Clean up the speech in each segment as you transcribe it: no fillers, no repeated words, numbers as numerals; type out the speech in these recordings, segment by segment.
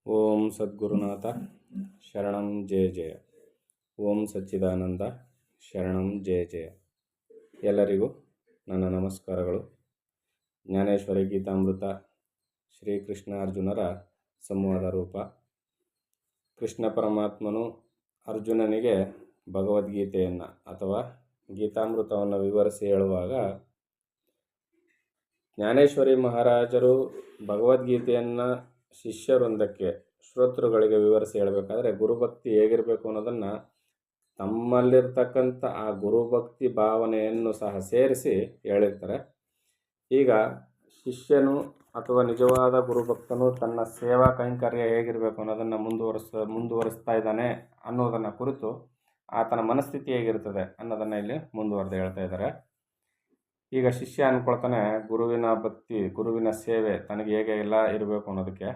ಓಂ ಸದ್ಗುರುನಾಥ ಶರಣಂ ಜಯ ಜಯ. ಓಂ ಸಚ್ಚಿದಾನಂದ ಶರಣಂ ಜಯ ಜಯ. ಎಲ್ಲರಿಗೂ ನನ್ನ ನಮಸ್ಕಾರಗಳು. ಜ್ಞಾನೇಶ್ವರಿ ಗೀತಾಮೃತ ಶ್ರೀಕೃಷ್ಣ ಅರ್ಜುನರ ಸಂವಾದ ರೂಪ. ಕೃಷ್ಣ ಪರಮಾತ್ಮನು ಅರ್ಜುನನಿಗೆ ಭಗವದ್ಗೀತೆಯನ್ನು ಅಥವಾ ಗೀತಾಮೃತವನ್ನು ವಿವರಿಸಿ ಹೇಳುವಾಗ ಜ್ಞಾನೇಶ್ವರಿ ಮಹಾರಾಜರು ಭಗವದ್ಗೀತೆಯನ್ನು ಶಿಷ್ಯರೊಂದಕ್ಕೆ ಶ್ರೋತೃಗಳಿಗೆ ವಿವರಿಸಿ ಹೇಳಬೇಕಾದ್ರೆ ಗುರುಭಕ್ತಿ ಹೇಗಿರಬೇಕು ಅನ್ನೋದನ್ನು ತಮ್ಮಲ್ಲಿರ್ತಕ್ಕಂಥ ಆ ಗುರುಭಕ್ತಿ ಭಾವನೆಯನ್ನು ಸಹ ಸೇರಿಸಿ ಹೇಳಿರ್ತಾರೆ. ಈಗ ಶಿಷ್ಯನು ಅಥವಾ ನಿಜವಾದ ಗುರುಭಕ್ತನು ತನ್ನ ಸೇವಾ ಕೈಂಕರ್ಯ ಹೇಗಿರಬೇಕು ಅನ್ನೋದನ್ನು ಮುಂದುವರಿಸ್ತಾ ಇದ್ದಾನೆ ಅನ್ನೋದನ್ನು ಕುರಿತು ಆತನ ಮನಸ್ಥಿತಿ ಹೇಗಿರ್ತದೆ ಅನ್ನೋದನ್ನು ಇಲ್ಲಿ ಮುಂದುವರೆದು ಹೇಳ್ತಾ ಇದ್ದಾರೆ. ಈಗ ಶಿಷ್ಯ ಅಂದ್ಕೊಳ್ತಾನೆ ಗುರುವಿನ ಭಕ್ತಿ, ಗುರುವಿನ ಸೇವೆ ತನಗೆ ಹೇಗೆ ಎಲ್ಲ ಇರಬೇಕು ಅನ್ನೋದಕ್ಕೆ.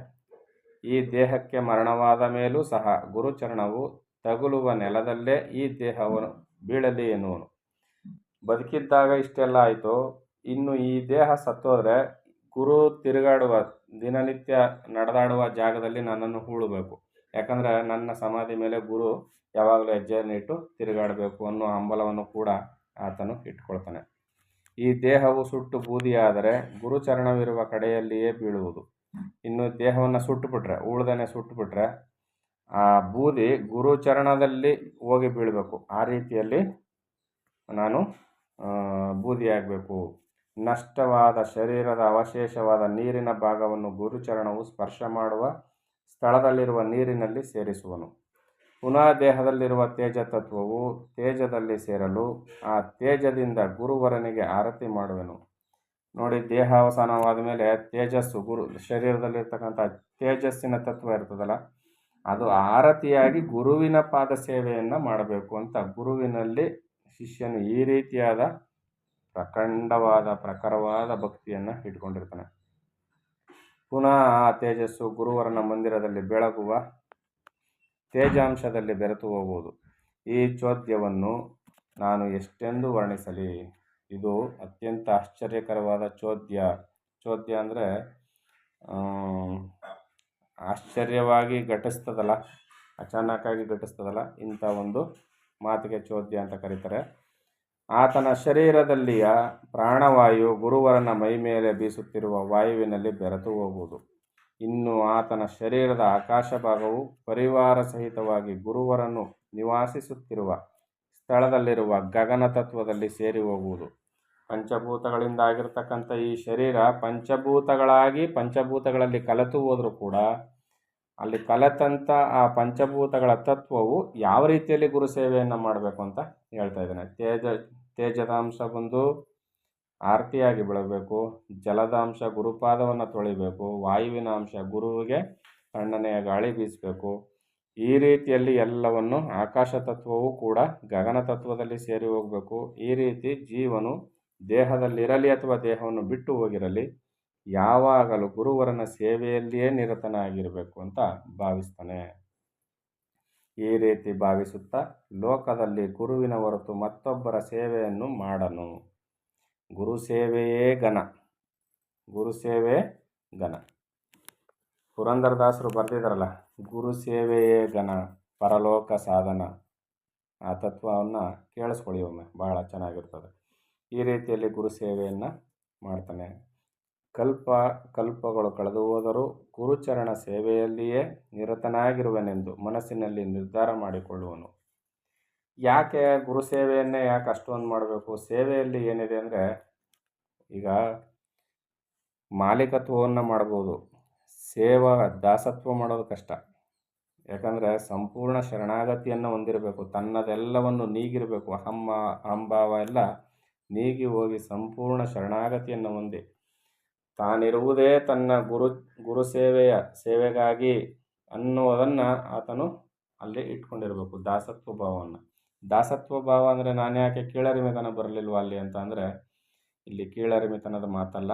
ಈ ದೇಹಕ್ಕೆ ಮರಣವಾದ ಮೇಲೂ ಸಹ ಗುರುಚರಣವು ತಗುಲುವ ನೆಲದಲ್ಲೇ ಈ ದೇಹವನ್ನು ಬೀಳಲಿ ಎನ್ನುವನು. ಬದುಕಿದ್ದಾಗ ಇಷ್ಟೆಲ್ಲ ಆಯಿತು, ಇನ್ನು ಈ ದೇಹ ಸತ್ತೋದ್ರೆ ಗುರು ತಿರುಗಾಡುವ ದಿನನಿತ್ಯ ನಡೆದಾಡುವ ಜಾಗದಲ್ಲಿ ನನ್ನನ್ನು ಹೂಳಬೇಕು. ಯಾಕಂದರೆ ನನ್ನ ಸಮಾಧಿ ಮೇಲೆ ಗುರು ಯಾವಾಗಲೂ ಹೆಜ್ಜೆಯನ್ನು ಇಟ್ಟು ತಿರುಗಾಡಬೇಕು ಅನ್ನೋ ಹಂಬಲವನ್ನು ಕೂಡ ಆತನು ಇಟ್ಕೊಳ್ತಾನೆ. ಈ ದೇಹವು ಸುಟ್ಟು ಬೂದಿಯಾದರೆ ಗುರುಚರಣವಿರುವ ಕಡೆಯಲ್ಲಿಯೇ ಬೀಳುವುದು. ಇನ್ನು ದೇಹವನ್ನು ಸುಟ್ಟುಬಿಟ್ರೆ, ಉಳ್ದನೆ ಸುಟ್ಟುಬಿಟ್ರೆ ಆ ಬೂದಿ ಗುರುಚರಣದಲ್ಲಿ ಹೋಗಿ ಬೀಳಬೇಕು. ಆ ರೀತಿಯಲ್ಲಿ ನಾನು ಬೂದಿಯಾಗಬೇಕು. ನಷ್ಟವಾದ ಶರೀರದ ಅವಶೇಷವಾದ ನೀರಿನ ಭಾಗವನ್ನು ಗುರುಚರಣವು ಸ್ಪರ್ಶ ಮಾಡುವ ಸ್ಥಳದಲ್ಲಿರುವ ನೀರಿನಲ್ಲಿ ಸೇರಿಸುವನು. ಪುನಃ ದೇಹದಲ್ಲಿರುವ ತೇಜ ತತ್ವವು ತೇಜದಲ್ಲಿ ಸೇರಲು ಆ ತೇಜದಿಂದ ಗುರುವರನಿಗೆ ಆರತಿ ಮಾಡುವೆನು. ನೋಡಿ, ದೇಹ ಅವಸಾನವಾದ ಮೇಲೆ ತೇಜಸ್ಸು, ಶರೀರದಲ್ಲಿರ್ತಕ್ಕಂಥ ತೇಜಸ್ಸಿನ ತತ್ವ ಇರ್ತದಲ್ಲ, ಅದು ಆರತಿಯಾಗಿ ಗುರುವಿನ ಪಾದ ಸೇವೆಯನ್ನು ಮಾಡಬೇಕು ಅಂತ ಗುರುವಿನಲ್ಲಿ ಶಿಷ್ಯನು ಈ ರೀತಿಯಾದ ಪ್ರಖರವಾದ ಭಕ್ತಿಯನ್ನು ಇಟ್ಕೊಂಡಿರ್ತಾನೆ. ಪುನಃ ಆ ತೇಜಸ್ಸು ಗುರುವರನ ಮಂದಿರದಲ್ಲಿ ಬೆಳಗುವ ತೇಜಾಂಶದಲ್ಲಿ ಬೆರೆತು ಹೋಗುವುದು. ಈ ಚೋದ್ಯವನ್ನು ನಾನು ಎಷ್ಟೆಂದು ವರ್ಣಿಸಲಿ? ಇದು ಅತ್ಯಂತ ಆಶ್ಚರ್ಯಕರವಾದ ಚೋದ್ಯ ಅಂದರೆ ಆಶ್ಚರ್ಯವಾಗಿ ಘಟಿಸ್ತದಲ್ಲ, ಅಚಾನಕ್ಕಾಗಿ ಘಟಿಸ್ತದಲ್ಲ, ಇಂಥ ಒಂದು ಮಾತಿಗೆ ಚೋದ್ಯ ಅಂತ ಕರೀತಾರೆ. ಆತನ ಶರೀರದಲ್ಲಿಯ ಪ್ರಾಣವಾಯು ಗುರುವರನ ಮೈ ಮೇಲೆ ಬೀಸುತ್ತಿರುವ ವಾಯುವಿನಲ್ಲಿ ಬೆರೆತು ಹೋಗುವುದು. ಇನ್ನು ಆತನ ಶರೀರದ ಆಕಾಶ ಭಾಗವು ಪರಿವಾರ ಸಹಿತವಾಗಿ ಗುರುವರನ್ನು ನಿವಾಸಿಸುತ್ತಿರುವ ಸ್ಥಳದಲ್ಲಿರುವ ಗಗನ ತತ್ವದಲ್ಲಿ ಸೇರಿ ಹೋಗುವುದು. ಪಂಚಭೂತಗಳಿಂದ ಆಗಿರ್ತಕ್ಕಂಥ ಈ ಶರೀರ ಪಂಚಭೂತಗಳಲ್ಲಿ ಕಲೆತು ಹೋದರೂ ಕೂಡ ಅಲ್ಲಿ ಕಲೆತಂಥ ಆ ಪಂಚಭೂತಗಳ ತತ್ವವು ಯಾವ ರೀತಿಯಲ್ಲಿ ಗುರು ಸೇವೆಯನ್ನು ಮಾಡಬೇಕು ಅಂತ ಹೇಳ್ತಾ ಇದ್ದಾನೆ. ತೇಜದಾಂಶ ಬಂದು ಆರತಿಯಾಗಿ ಬೆಳಗಬೇಕು, ಜಲದ ಅಂಶ ಗುರುಪಾದವನ್ನು ತೊಳಿಬೇಕು, ವಾಯುವಿನ ಅಂಶ ಗುರುವಿಗೆ ತಣ್ಣನೆಯ ಗಾಳಿ ಬೀಸಬೇಕು. ಈ ರೀತಿಯಲ್ಲಿ ಎಲ್ಲವನ್ನು ಆಕಾಶ ತತ್ವವು ಕೂಡ ಗಗನ ತತ್ವದಲ್ಲಿ ಸೇರಿ ಹೋಗಬೇಕು. ಈ ರೀತಿ ಜೀವನು ದೇಹದಲ್ಲಿರಲಿ ಅಥವಾ ದೇಹವನ್ನು ಬಿಟ್ಟು ಹೋಗಿರಲಿ ಯಾವಾಗಲೂ ಗುರುವರನ ಸೇವೆಯಲ್ಲಿಯೇ ನಿರತನಾಗಿರಬೇಕು ಅಂತ ಭಾವಿಸ್ತಾನೆ. ಈ ರೀತಿ ಭಾವಿಸುತ್ತಾ ಲೋಕದಲ್ಲಿ ಗುರುವಿನ ಹೊರತು ಮತ್ತೊಬ್ಬರ ಸೇವೆಯನ್ನು ಮಾಡನು. ಗುರು ಸೇವೆಯೇ ಘನ. ಪುರಂದರದಾಸರು ಬರೆದಿದ್ದಾರಲ್ಲ, ಗುರು ಸೇವೆಯೇ ಘನ, ಪರಲೋಕ ಸಾಧನ. ಆ ತತ್ವವನ್ನು ಕೇಳಿಸ್ಕೊಳ್ಳಿ ಒಮ್ಮೆ, ಬಹಳ ಚೆನ್ನಾಗಿರ್ತದೆ. ಈ ರೀತಿಯಲ್ಲಿ ಗುರು ಸೇವೆಯನ್ನು ಮಾಡ್ತಾನೆ. ಕಲ್ಪಗಳು ಕಳೆದು ಹೋದರೂ ಗುರುಚರಣ ಸೇವೆಯಲ್ಲಿಯೇ ನಿರತನಾಗಿರುವನೆಂದು ಮನಸ್ಸಿನಲ್ಲಿ ನಿರ್ಧಾರ ಮಾಡಿಕೊಳ್ಳುವನು. ಯಾಕೆ ಗುರು ಸೇವೆಯನ್ನೇ ಯಾಕೆ ಅಷ್ಟೊಂದು ಮಾಡಬೇಕು? ಸೇವೆಯಲ್ಲಿ ಏನಿದೆ ಅಂದರೆ, ಈಗ ಮಾಲೀಕತ್ವವನ್ನು ಮಾಡ್ಬೋದು, ದಾಸತ್ವ ಮಾಡೋದು ಕಷ್ಟ. ಯಾಕಂದರೆ ಸಂಪೂರ್ಣ ಶರಣಾಗತಿಯನ್ನು ಹೊಂದಿರಬೇಕು, ತನ್ನದೆಲ್ಲವನ್ನು ನೀಗಿರಬೇಕು, ಅಹಂಭಾವ ಎಲ್ಲ ನೀಗಿ ಹೋಗಿ ಸಂಪೂರ್ಣ ಶರಣಾಗತಿಯನ್ನು ಹೊಂದಿ ತಾನಿರುವುದೇ ತನ್ನ ಗುರು ಸೇವೆಗಾಗಿ ಅನ್ನುವುದನ್ನು ಆತನು ಅಲ್ಲಿ ಇಟ್ಕೊಂಡಿರಬೇಕು, ದಾಸತ್ವ ಭಾವವನ್ನು. ದಾಸತ್ವ ಭಾವ ಅಂದರೆ ನಾನು ಯಾಕೆ ಕೀಳರಿಮೆತನ ಬರಲಿಲ್ವ ಅಲ್ಲಿ ಅಂತ ಅಂದರೆ, ಇಲ್ಲಿ ಕೀಳರಿಮೆತನದ ಮಾತಲ್ಲ.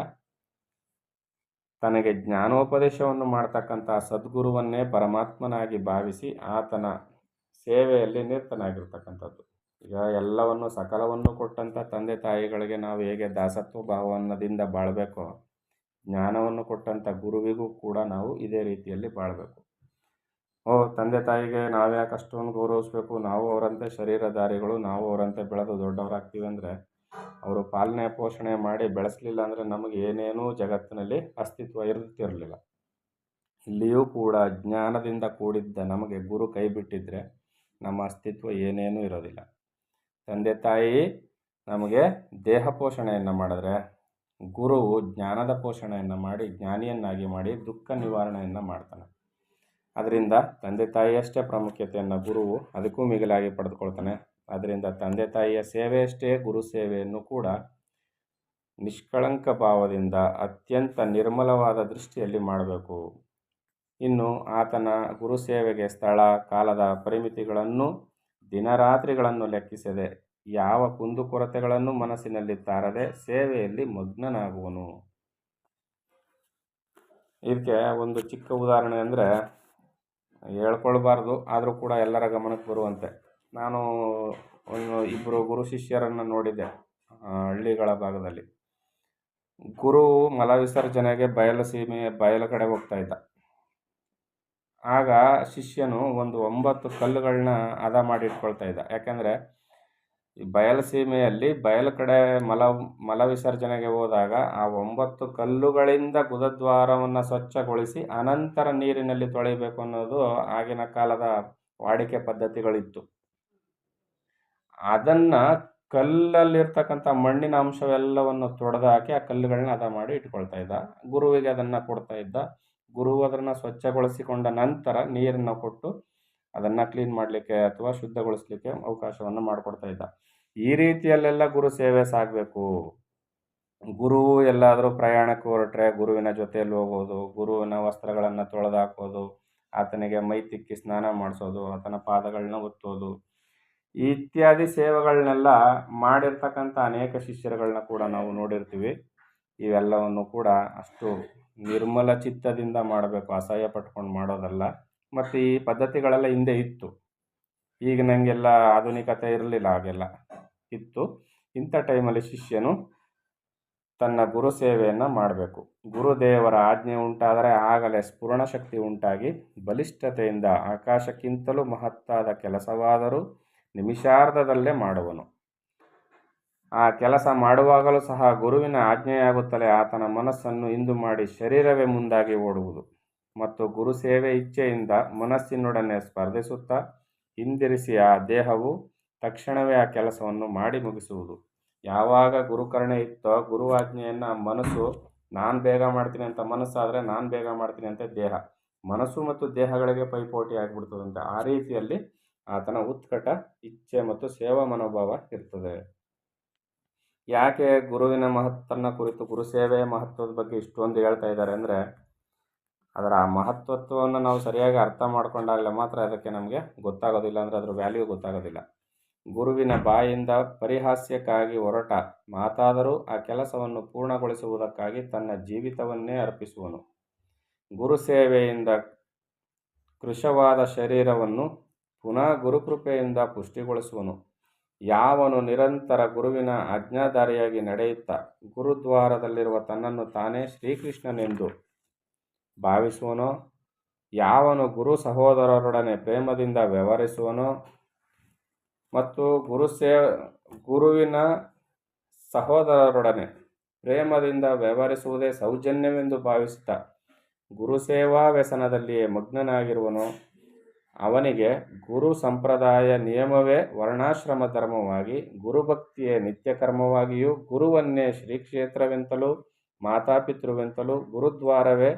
ತನಗೆ ಜ್ಞಾನೋಪದೇಶವನ್ನು ಮಾಡ್ತಕ್ಕಂಥ ಸದ್ಗುರುವನ್ನೇ ಪರಮಾತ್ಮನಾಗಿ ಭಾವಿಸಿ ಆತನ ಸೇವೆಯಲ್ಲಿ ನಿರತನಾಗಿರ್ತಕ್ಕಂಥದ್ದು. ಈಗ ಎಲ್ಲವನ್ನು ಸಕಲವನ್ನು ಕೊಟ್ಟಂಥ ತಂದೆ ತಾಯಿಗಳಿಗೆ ನಾವು ಹೇಗೆ ದಾಸತ್ವ ಭಾವದಿಂದ ಬಾಳಬೇಕೋ, ಜ್ಞಾನವನ್ನು ಕೊಟ್ಟಂಥ ಗುರುವಿಗೂ ಕೂಡ ನಾವು ಇದೇ ರೀತಿಯಲ್ಲಿ ಬಾಳಬೇಕು. ತಂದೆ ತಾಯಿಗೆ ನಾವ್ಯಾಕೆ ಅಷ್ಟೊಂದು ಗೌರವಿಸ್ಬೇಕು, ನಾವು ಅವರಂತೆ ಶರೀರಧಾರಿಗಳು, ನಾವು ಅವರಂತೆ ಬೆಳೆದು ದೊಡ್ಡವರಾಗ್ತೀವಿ ಅಂದರೆ ಅವರು ಪಾಲನೆ ಪೋಷಣೆ ಮಾಡಿ ಬೆಳೆಸಲಿಲ್ಲ ಅಂದರೆ ನಮಗೆ ಏನೇನೂ ಜಗತ್ತಿನಲ್ಲಿ ಅಸ್ತಿತ್ವ ಇರುತ್ತಿರಲಿಲ್ಲ. ಇಲ್ಲಿಯೂ ಕೂಡ ಜ್ಞಾನದಿಂದ ಕೂಡಿದ್ದ ನಮಗೆ ಗುರು ಕೈ ಬಿಟ್ಟಿದ್ರೆ ನಮ್ಮ ಅಸ್ತಿತ್ವ ಏನೇನೂ ಇರೋದಿಲ್ಲ. ತಂದೆ ತಾಯಿ ನಮಗೆ ದೇಹ ಪೋಷಣೆಯನ್ನು ಮಾಡಿದ್ರೆ ಗುರುವು ಜ್ಞಾನದ ಪೋಷಣೆಯನ್ನು ಮಾಡಿ ಜ್ಞಾನಿಯನ್ನಾಗಿ ಮಾಡಿ ದುಃಖ ನಿವಾರಣೆಯನ್ನು ಮಾಡ್ತಾನೆ. ಅದರಿಂದ ತಂದೆ ತಾಯಿಯಷ್ಟೇ ಪ್ರಾಮುಖ್ಯತೆಯನ್ನು ಗುರುವು ಅದಕ್ಕೂ ಮಿಗಿಲಾಗಿ ಪಡೆದುಕೊಳ್ತಾನೆ. ಅದರಿಂದ ತಂದೆ ತಾಯಿಯ ಸೇವೆಯಷ್ಟೇ ಗುರು ಸೇವೆಯನ್ನು ಕೂಡ ನಿಷ್ಕಳಂಕ ಭಾವದಿಂದ ಅತ್ಯಂತ ನಿರ್ಮಲವಾದ ದೃಷ್ಟಿಯಲ್ಲಿ ಮಾಡಬೇಕು. ಇನ್ನು ಆತನ ಗುರು ಸೇವೆಗೆ ಸ್ಥಳ ಕಾಲದ ಪರಿಮಿತಿಗಳನ್ನು ದಿನರಾತ್ರಿಗಳನ್ನು ಲೆಕ್ಕಿಸದೆ ಯಾವ ಕುಂದುಕೊರತೆಗಳನ್ನು ಮನಸ್ಸಿನಲ್ಲಿ ತಾರದೆ ಸೇವೆಯಲ್ಲಿ ಮಗ್ನನಾಗುವನು. ಇದಕ್ಕೆ ಒಂದು ಚಿಕ್ಕ ಉದಾಹರಣೆ ಅಂದರೆ, ಹೇಳ್ಕೊಳ್ಬಾರ್ದು ಆದರೂ ಕೂಡ ಎಲ್ಲರ ಗಮನಕ್ಕೆ ಬರುವಂತೆ, ನಾನು ಇಬ್ಬರು ಗುರು ಶಿಷ್ಯರನ್ನು ನೋಡಿದ್ದೆ ಹಳ್ಳಿಗಳ ಭಾಗದಲ್ಲಿ. ಗುರು ಮಲ ವಿಸರ್ಜನೆಗೆ ಬಯಲು ಕಡೆ ಹೋಗ್ತಾ ಇದ್ದ. ಆಗ ಶಿಷ್ಯನು ಒಂದು 9 ಕಲ್ಲುಗಳನ್ನ ಹದ ಮಾಡಿ ಇಟ್ಕೊಳ್ತಾ ಇದ್ದ. ಯಾಕೆಂದರೆ ಈ ಬಯಲುಸೀಮೆಯಲ್ಲಿ ಬಯಲು ಕಡೆ ಮಲ ವಿಸರ್ಜನೆಗೆ ಹೋದಾಗ ಆ 9 ಕಲ್ಲುಗಳಿಂದ ಗುದದ್ವಾರವನ್ನು ಸ್ವಚ್ಛಗೊಳಿಸಿ ಅನಂತರ ನೀರಿನಲ್ಲಿ ತೊಳಿಬೇಕು ಅನ್ನೋದು ಆಗಿನ ಕಾಲದ ವಾಡಿಕೆ ಪದ್ಧತಿಗಳಿತ್ತು. ಅದನ್ನು ಕಲ್ಲಲ್ಲಿರ್ತಕ್ಕಂಥ ಮಣ್ಣಿನ ಅಂಶವೆಲ್ಲವನ್ನು ತೊಡೆದು ಹಾಕಿ ಆ ಕಲ್ಲುಗಳನ್ನ ಹದ ಮಾಡಿ ಇಟ್ಕೊಳ್ತಾ ಇದ್ದ. ಗುರುವಿಗೆ ಅದನ್ನು ಕೊಡ್ತಾ ಇದ್ದ. ಗುರು ಅದನ್ನು ಸ್ವಚ್ಛಗೊಳಿಸಿಕೊಂಡ ನಂತರ ನೀರನ್ನು ಕೊಟ್ಟು ಅದನ್ನು ಕ್ಲೀನ್ ಮಾಡಲಿಕ್ಕೆ ಅಥವಾ ಶುದ್ಧಗೊಳಿಸಲಿಕ್ಕೆ ಅವಕಾಶವನ್ನು ಮಾಡಿಕೊಡ್ತಾ ಇದ್ದ. ಈ ರೀತಿಯಲ್ಲೆಲ್ಲ ಗುರು ಸೇವೆ ಸಾಗಬೇಕು. ಗುರು ಎಲ್ಲಾದರೂ ಪ್ರಯಾಣಕ್ಕೆ ಹೊರಟ್ರೆ ಗುರುವಿನ ಜೊತೆಯಲ್ಲಿ ಹೋಗೋದು, ಗುರುವಿನ ವಸ್ತ್ರಗಳನ್ನು ತೊಳೆದು ಹಾಕೋದು, ಆತನಿಗೆ ಮೈ ತಿಕ್ಕಿ ಸ್ನಾನ ಮಾಡಿಸೋದು, ಆತನ ಪಾದಗಳನ್ನ ಒತ್ತೋದು, ಇತ್ಯಾದಿ ಸೇವೆಗಳನ್ನೆಲ್ಲ ಮಾಡಿರ್ತಕ್ಕಂಥ ಅನೇಕ ಶಿಷ್ಯರುಗಳನ್ನ ಕೂಡ ನಾವು ನೋಡಿರ್ತೀವಿ. ಇವೆಲ್ಲವನ್ನು ಕೂಡ ಅಷ್ಟು ನಿರ್ಮಲ ಚಿತ್ತದಿಂದ ಮಾಡಬೇಕು, ಅಸಹ್ಯ ಪಟ್ಕೊಂಡು ಮಾಡೋದಲ್ಲ. ಮತ್ತು ಈ ಪದ್ಧತಿಗಳೆಲ್ಲ ಹಿಂದೆ ಇತ್ತು. ಈಗ ನನಗೆಲ್ಲ ಆಧುನಿಕತೆ ಇರಲಿಲ್ಲ, ಹಾಗೆಲ್ಲ ಇತ್ತು. ಇಂಥ ಟೈಮಲ್ಲಿ ಶಿಷ್ಯನು ತನ್ನ ಗುರು ಸೇವೆಯನ್ನು ಮಾಡಬೇಕು. ಗುರುದೇವರ ಆಜ್ಞೆ ಉಂಟಾದರೆ ಆಗಲೇ ಸ್ಫುರಣ ಶಕ್ತಿ ಉಂಟಾಗಿ ಬಲಿಷ್ಠತೆಯಿಂದ ಆಕಾಶಕ್ಕಿಂತಲೂ ಮಹತ್ತಾದ ಕೆಲಸವಾದರೂ ನಿಮಿಷಾರ್ಧದಲ್ಲೇ ಮಾಡುವನು. ಆ ಕೆಲಸ ಮಾಡುವಾಗಲೂ ಸಹ ಗುರುವಿನ ಆಜ್ಞೆಯಾಗುತ್ತಲೇ ಆತನ ಮನಸ್ಸನ್ನು ಇಂದು ಮಾಡಿ ಶರೀರವೇ ಮುಂದಾಗಿ ಓಡುವುದು ಮತ್ತು ಗುರು ಸೇವೆ ಇಚ್ಛೆಯಿಂದ ಮನಸ್ಸಿನೊಡನೆ ಸ್ಪರ್ಧಿಸುತ್ತಾ ಹಿಂದಿರಿಸಿ ಆ ದೇಹವು ತಕ್ಷಣವೇ ಆ ಕೆಲಸವನ್ನು ಮಾಡಿ ಮುಗಿಸುವುದು. ಯಾವಾಗ ಗುರುಕರುಣೆ ಇತ್ತೋ ಗುರು ಆಜ್ಞೆಯನ್ನು ಮನಸ್ಸು ನಾನು ಬೇಗ ಮಾಡ್ತೀನಿ ಅಂತ ಮನಸ್ಸಾದರೆ ನಾನು ಬೇಗ ಮಾಡ್ತೀನಿ ಅಂತ ದೇಹ, ಮನಸ್ಸು ಮತ್ತು ದೇಹಗಳಿಗೆ ಪೈಪೋಟಿ ಆಗಿಬಿಡ್ತದಂತೆ. ಆ ರೀತಿಯಲ್ಲಿ ಆತನ ಉತ್ಕಟ ಇಚ್ಛೆ ಮತ್ತು ಸೇವಾ ಮನೋಭಾವ ಇರ್ತದೆ. ಯಾಕೆ ಗುರುವಿನ ಮಹತ್ವನ ಕುರಿತು ಗುರು ಸೇವೆಯ ಮಹತ್ವದ ಬಗ್ಗೆ ಇಷ್ಟೊಂದು ಹೇಳ್ತಾ ಇದ್ದಾರೆ ಅಂದರೆ, ಅದರ ಆ ಮಹತ್ವವನ್ನು ನಾವು ಸರಿಯಾಗಿ ಅರ್ಥ ಮಾಡ್ಕೊಂಡಾಗಲೇ ಮಾತ್ರ ಅದಕ್ಕೆ ನಮಗೆ ಗೊತ್ತಾಗೋದಿಲ್ಲ, ಅಂದರೆ ಅದರ ವ್ಯಾಲ್ಯೂ ಗೊತ್ತಾಗೋದಿಲ್ಲ. ಗುರುವಿನ ಬಾಯಿಂದ ಪರಿಹಾಸ್ಯಕ್ಕಾಗಿ ಹೊರಟ ಮಾತಾದರೂ ಆ ಕೆಲಸವನ್ನು ಪೂರ್ಣಗೊಳಿಸುವುದಕ್ಕಾಗಿ ತನ್ನ ಜೀವಿತವನ್ನೇ ಅರ್ಪಿಸುವನು. ಗುರು ಸೇವೆಯಿಂದ ಕೃಶವಾದ ಶರೀರವನ್ನು ಪುನಃ ಗುರುಕೃಪೆಯಿಂದ ಪುಷ್ಟಿಗೊಳಿಸುವನು. ಯಾವನು ನಿರಂತರ ಗುರುವಿನ ಆಜ್ಞಾಧಾರಿಯಾಗಿ ನಡೆಯುತ್ತಾ ಗುರುದ್ವಾರದಲ್ಲಿರುವ ತನ್ನನ್ನು ತಾನೇ ಶ್ರೀಕೃಷ್ಣನೆಂದು ಭಾವಿಸುವನೋ, ಯಾವನು ಗುರು ಸಹೋದರರೊಡನೆ ಪ್ರೇಮದಿಂದ ವ್ಯವಹರಿಸುವನೋ ಮತ್ತು ಗುರುವಿನ ಸಹೋದರರೊಡನೆ ಪ್ರೇಮದಿಂದ ವ್ಯವಹರಿಸುವುದೇ ಸೌಜನ್ಯವೆಂದು ಭಾವಿಸುತ್ತಾ ಗುರುಸೇವಾ ವ್ಯಸನದಲ್ಲಿಯೇ ಮಗ್ನನಾಗಿರುವನೋ, ಅವನಿಗೆ ಗುರು ಸಂಪ್ರದಾಯ ನಿಯಮವೇ ವರ್ಣಾಶ್ರಮ ಧರ್ಮವಾಗಿ, ಗುರುಭಕ್ತಿಯೇ ನಿತ್ಯ ಕರ್ಮವಾಗಿಯೂ, ಗುರುವನ್ನೇ ಶ್ರೀಕ್ಷೇತ್ರವೆಂತಲೂ ಮಾತಾಪಿತೃವೆಂತಲೂ, ಗುರುದ್ವಾರವೇ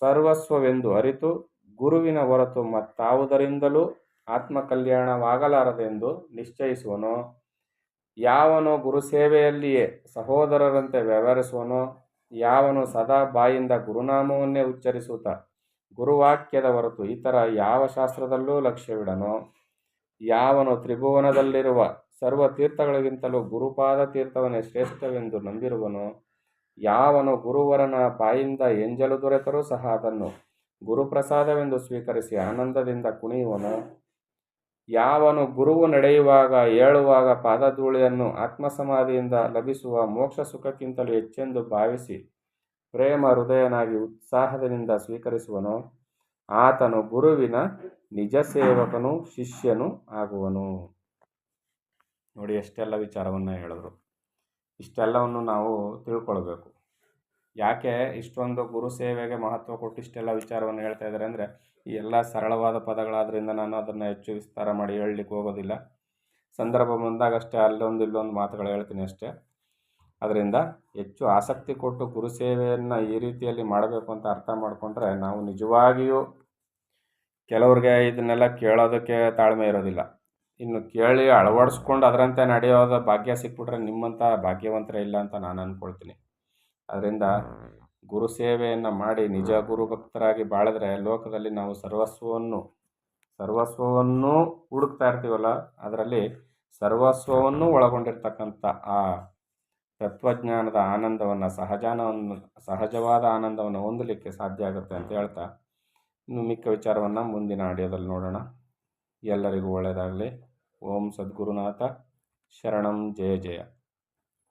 ಸರ್ವಸ್ವವೆಂದು ಅರಿತು ಗುರುವಿನ ಹೊರತು ಮತ್ತಾವುದರಿಂದಲೂ ಆತ್ಮಕಲ್ಯಾಣವಾಗಲಾರದೆಂದು ನಿಶ್ಚಯಿಸುವನೋ, ಯಾವನು ಗುರುಸೇವೆಯಲ್ಲಿಯೇ ಸಹೋದರರಂತೆ ವ್ಯವಹರಿಸುವನೋ, ಯಾವನು ಸದಾ ಬಾಯಿಂದ ಗುರುನಾಮವನ್ನೇ ಉಚ್ಚರಿಸುತ್ತಾ ಗುರುವಾಕ್ಯದ ಹೊರತು ಇತರ ಯಾವ ಶಾಸ್ತ್ರದಲ್ಲೂ ಲಕ್ಷ್ಯವಿಡನೋ, ಯಾವನು ತ್ರಿಭುವನದಲ್ಲಿರುವ ಸರ್ವ ತೀರ್ಥಗಳಿಗಿಂತಲೂ ಗುರುಪಾದ ತೀರ್ಥವನ್ನೇ ಶ್ರೇಷ್ಠವೆಂದು ನಂಬಿರುವನೋ, ಯಾವನು ಗುರುವರನ ಬಾಯಿಂದ ಎಂಜಲು ದೊರೆತರೂ ಸಹ ಅದನ್ನು ಗುರುಪ್ರಸಾದವೆಂದು ಸ್ವೀಕರಿಸಿ ಆನಂದದಿಂದ ಕುಣಿಯುವನೋ, ಯಾವನು ಗುರುವು ನಡೆಯುವಾಗ ಏಳುವಾಗ ಪಾದಧೂಳಿಯನ್ನು ಆತ್ಮಸಮಾಧಿಯಿಂದ ಲಭಿಸುವ ಮೋಕ್ಷ ಸುಖಕ್ಕಿಂತಲೂ ಹೆಚ್ಚೆಂದು ಭಾವಿಸಿ ಪ್ರೇಮ ಹೃದಯನಾಗಿ ಉತ್ಸಾಹದಿಂದ ಸ್ವೀಕರಿಸುವನೋ, ಆತನು ಗುರುವಿನ ನಿಜ ಸೇವಕನು ಶಿಷ್ಯನು ಆಗುವನು. ನೋಡಿ ಎಷ್ಟೆಲ್ಲ ವಿಚಾರವನ್ನು ಹೇಳಿದ್ರು. ಇಷ್ಟೆಲ್ಲವನ್ನು ನಾವು ತಿಳ್ಕೊಳ್ಬೇಕು. ಯಾಕೆ ಇಷ್ಟೊಂದು ಗುರು ಸೇವೆಗೆ ಮಹತ್ವ ಕೊಟ್ಟು ಇಷ್ಟೆಲ್ಲ ವಿಚಾರವನ್ನು ಹೇಳ್ತಾ ಇದ್ದಾರೆ ಅಂದರೆ, ಈ ಎಲ್ಲ ಸರಳವಾದ ಪದಗಳಾದ್ರಿಂದ ನಾನು ಅದನ್ನು ಹೆಚ್ಚು ವಿಸ್ತಾರ ಮಾಡಿ ಹೇಳಲಿಕ್ಕೆ ಹೋಗೋದಿಲ್ಲ. ಸಂದರ್ಭ ಬಂದಾಗಷ್ಟೇ ಅಲ್ಲೊಂದು ಇಲ್ಲೊಂದು ಮಾತುಗಳು ಹೇಳ್ತೀನಿ ಅಷ್ಟೇ. ಅದರಿಂದ ಹೆಚ್ಚು ಆಸಕ್ತಿ ಕೊಟ್ಟು ಗುರು ಸೇವೆಯನ್ನು ಈ ರೀತಿಯಲ್ಲಿ ಮಾಡಬೇಕು ಅಂತ ಅರ್ಥ ಮಾಡಿಕೊಂಡ್ರೆ ನಾವು ನಿಜವಾಗಿಯೂ, ಕೆಲವ್ರಿಗೆ ಇದನ್ನೆಲ್ಲ ಕೇಳೋದಕ್ಕೆ ತಾಳ್ಮೆ ಇರೋದಿಲ್ಲ, ಇನ್ನು ಕೇಳಿ ಅಳವಡಿಸ್ಕೊಂಡು ಅದರಂತೆ ನಡೆಯೋದ ಭಾಗ್ಯ ಸಿಕ್ಬಿಟ್ರೆ ನಿಮ್ಮಂಥ ಭಾಗ್ಯವಂತರೇ ಇಲ್ಲ ಅಂತ ನಾನು ಅಂದ್ಕೊಳ್ತೀನಿ. ಅದರಿಂದ ಗುರು ಸೇವೆಯನ್ನು ಮಾಡಿ ನಿಜ ಗುರು ಭಕ್ತರಾಗಿ ಬಾಳಿದ್ರೆ ಲೋಕದಲ್ಲಿ ನಾವು ಸರ್ವಸ್ವವನ್ನು ಹುಡುಕ್ತಾ ಇರ್ತೀವಲ್ಲ, ಅದರಲ್ಲಿ ಸರ್ವಸ್ವವನ್ನು ಒಳಗೊಂಡಿರ್ತಕ್ಕಂಥ ಆ ತತ್ವಜ್ಞಾನದ ಆನಂದವನ್ನು, ಸಹಜವಾದ ಆನಂದವನ್ನು ಹೊಂದಲಿಕ್ಕೆ ಸಾಧ್ಯ ಆಗುತ್ತೆ ಅಂತ ಹೇಳ್ತಾ ಇನ್ನು ಮಿಕ್ಕ ವಿಚಾರವನ್ನು ಮುಂದಿನ ಆಡಿಯೋದಲ್ಲಿ ನೋಡೋಣ. ಎಲ್ಲರಿಗೂ ಒಳ್ಳೆಯದಾಗಲಿ. ಓಂ ಸದ್ಗುರುನಾಥ ಶರಣಂ ಜಯ ಜಯ.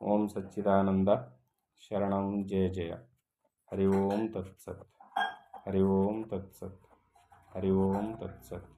ಓಂ ಸಚ್ಚಿದಾನಂದ ಶರಣಂ ಜಯ ಜಯ. ಹರಿ ಓಂ ತತ್ಸತ್. ಹರಿ ಓಂ ತತ್ಸತ್. ಹರಿ ಓಂ ತತ್ಸತ್.